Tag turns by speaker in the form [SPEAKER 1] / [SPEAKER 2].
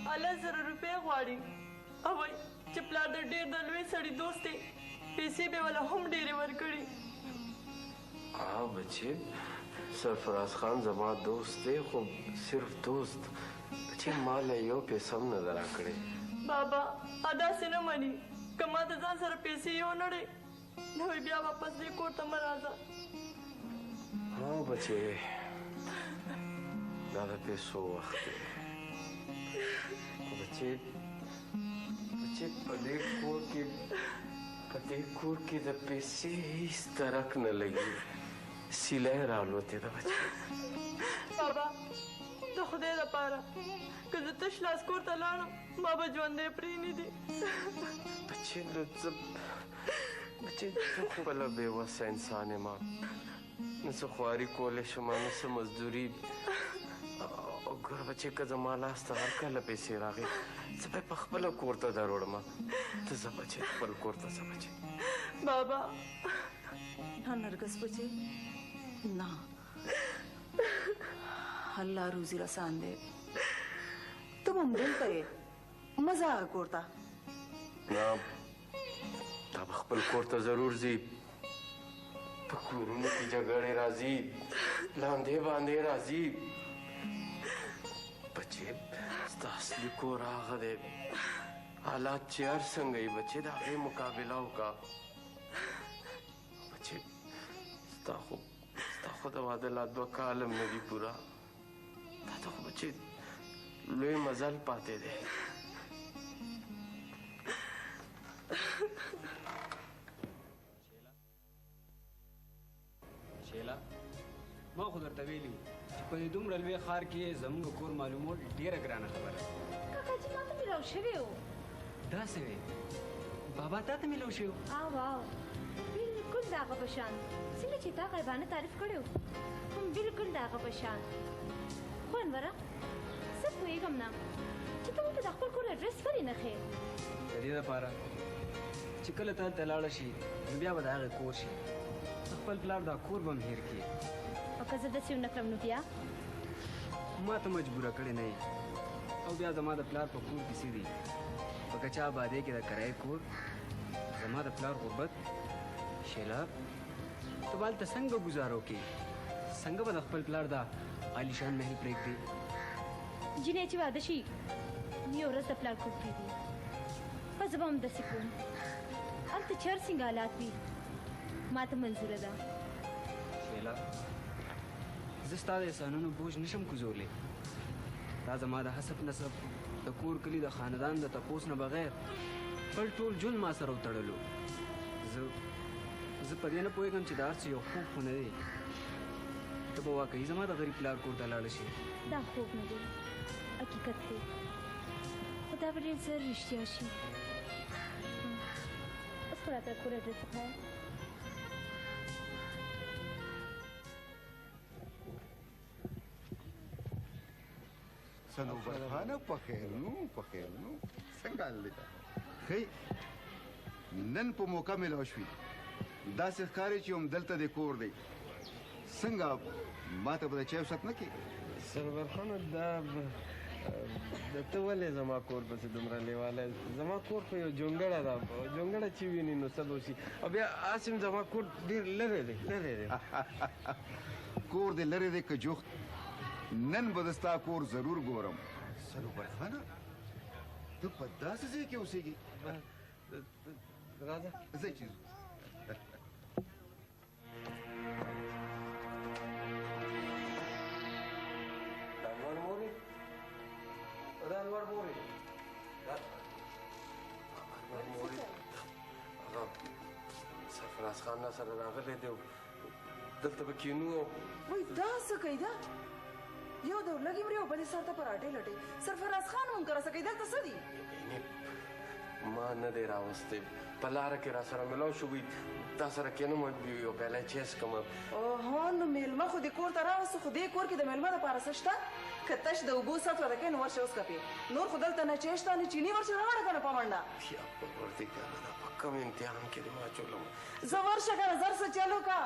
[SPEAKER 1] 10,000 روپۍ غواړي او وایي چې پلار د ډېر د لوی سړي دوست دی پیسې به والا هم ډېرې ورکړي.
[SPEAKER 2] بچې سرفراز خان زما دوست دی خو صرف دوست بچې ما له یو پیسه هم نه ده راکړې.
[SPEAKER 1] بابا داسې نه مني که ما د ځان سره پیسې یو نړۍ نو بیا واپس دې کور ته مه راځه.
[SPEAKER 2] بچې دا د پیسو وخت دی بچې په دې کور کې د پیسې هیڅ ترک نه لګي سیلی راولوتې ده بچې.
[SPEAKER 1] بابا د خدای دپاره که زه تش لاس کور ته لاړم ما به ژوندی پرېنږدي.
[SPEAKER 2] بچې نو بچې زه خپله بېوسه انسان یم نه څه خواري کولی شم نه څه مزدوري. ګوره بچې که زما لاس ته هر کله پیسې راغې زه به یې په خپله کور ته دروړم. ته ځه بچې خپل کور ته ځه بچې.
[SPEAKER 1] بابا
[SPEAKER 3] نه نرګس بچې نه الله روزي رسان دی ته به همدلته یې مه ځه هغه کور ته.
[SPEAKER 2] نه دا به خپل کور ته ضرور ځي. په کورونو کې جګړې راځي لاندې باندې راځي. بچې ستا اصلي کور هغه دی حالات چې هر څنګه یي بچې د هغې مقابله وکړه. بچې ستا خو د واده لا 2 کال هم نه دي پوره. تا ته خو بچې لوی مزل پاتې دی.
[SPEAKER 4] شیلا ما خو درته ویلي چې په دې دومره لوی ښار کې زموږ کور معلومول ډېره ګرانه خبره ده.
[SPEAKER 5] کاکاجي ما ته میلاو شوی و.
[SPEAKER 4] داسې وې بابا تا ته میلاو شوی و؟
[SPEAKER 5] واو بلکل د هغه په شان څنګه چې تا غیبانه تعریف کړی و هم بلکل د هغه په شان. خو انوره زه پوهېږم نه چې ته ماته د خپل کور اډرس ولې نه ښیې.
[SPEAKER 4] د دې دپاره چې کله ته هلته لاړه شي نو بیا به د هغې کور شي خپل پلار دا کور به هم هېر کړي.
[SPEAKER 5] او که زه داسې ونه کړم نو بیا
[SPEAKER 4] ما ته مجبوره کړې نه یې او بیا زما د پلار په کور کیسې دي. په کچا آبادۍ کې د کرایې کور زما د پلار غربت. شیلا ته به هلته څنګه ګزاره وکړې څنګه به د خپل پلار دا عالیشان محل پرېږدې.
[SPEAKER 5] جینۍ چې واده شي یو ورځ د پلار کور پرېږدي په زه به هم داسې کوم. هلته چې هر څنګه حالات وي ما ته منظوره ده.
[SPEAKER 4] شیلا زه ستا د احسانونو بوج نشم کوزولی. دا زما د حسب نسب د کور کلي د خاندان د تپوس نه بغیر خپل ټول ژوند ما سره وتړلو. زه په دې نه پوهېږم چې دا هر څه یو خوب خو نه دی. ته به واقعي زما د غریب پلار کور ته لاړه شي.
[SPEAKER 5] دا خوب نه دی حقیقت دی خو دا به ډېر زر رښتیا شي. اوس خو راته کور اډرس وښایه.
[SPEAKER 6] صنوبر خانه په خیر نو څنګه حال دی؟ ښه نن په موقع میلاو شوي داسې ښکاري چې همدلته د کور دی. څنګه ما ته به د چای وسط نه کړې؟
[SPEAKER 2] سرور خانه دا ته ولې زما کور پسې دومره لیواله زما کور خو یو جونګړه ده جونګړه چې ویني نو څه به وشي. او بیا هسې زما کور ډېر لرې دی
[SPEAKER 6] کور دې لرې دی که جوخت نن به د ستا کور ضرور ګورم. صنوبر خانه ته په داسې ځای کې اوسېږي؟
[SPEAKER 2] راځه
[SPEAKER 6] ځئ چې
[SPEAKER 2] سرفراز خان سره راغلی دی دلته به کینو.
[SPEAKER 3] وای دا څه کوي دا یو ډول لګي مري او بلې سر ته پراټې لټې. سرفراز خان هم کره څه کوي دلته څه دي؟
[SPEAKER 2] ما نه دی راوستی په لاره کې را سره ملاو شو وي تا سره کینم یو پیاله چای څښم.
[SPEAKER 3] اوهو نو میلمه خو دې کور ته راوسته خو دې کور کې د میلمه دپاره څه شته؟ که تش د اوبو سط ورته کوې نو ورشه وڅښه نور خو دلته نه چای شته نه چیني ورشه راوړه که نه په منډه.
[SPEAKER 2] یا پروردګاره دا په کوم امتحان کې دې واچولم.
[SPEAKER 3] زه ورشه که نه زر څه چل وکړه